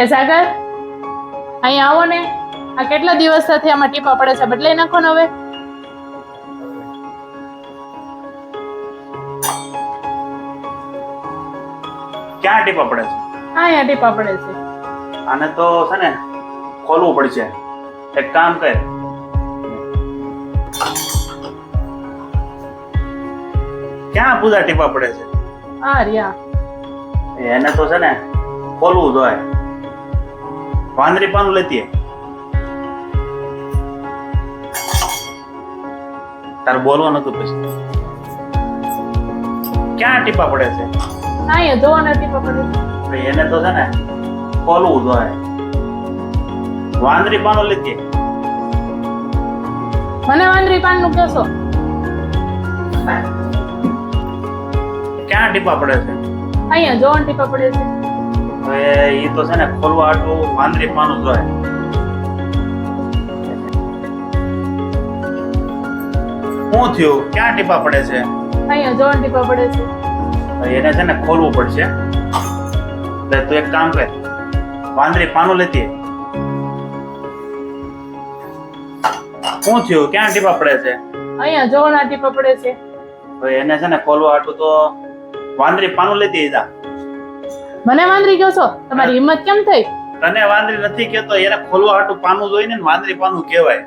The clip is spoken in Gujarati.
એ સાગર, અહીં આવો ને. આ કેટલા દિવસથી આમાં ટીપા પડે છે, બદલાઈ નાખો ને હવે. ક્યાં ટીપા પડે છે? અહીંયા ટીપા પડે છે. આને તો છે ને ખોલવું પડશે. એક કામ કર, ક્યાં પૂજા ટીપા પડે છે? આ રહ્યા. એને તો છે ને ખોલવું જોઈએ. વાંદરી પાનું લેતી તાર બોલવાનું હતું પછી. ક્યાં ટીપા પડે છે? અહીંયા જોવો ને ટીપા પડે છે. એને તો છે ને ખોલવું જોઈએ. વાંદરી પાનું લેતી. મને વાંદરી પાનનું કહેશો? ક્યાં ટીપા પડે છે? અહીંયા જોવો ને ટીપા પડે છે. હવે એ તો છે ને ખોલવા આટલું વાંદરી પાનું જોઈએ. શું થયું? ક્યાં ટીપા પડે છે? અહીંયા જોવો ને ટીપા પડે છે. એને છે ને ખોલવું પડશે. એટલે તું એક કામ કર, વાંદરી પાનું લેતી. શું થયું? ક્યાં ટીપા પડે છે? અહીંયા જોવો ને ટીપા પડે છે. હવે એને છે ને ખોલવા આટલું તો વાંદરી પાનું લેતી જા. મને વાંદરી કહો છો? તમારી હિંમત કેમ થઈ? તને વાંદરી નથી કેતો, એને ખોલવા હાટું પાનું જોઈને ને વાંદરી પાનું કહેવાય.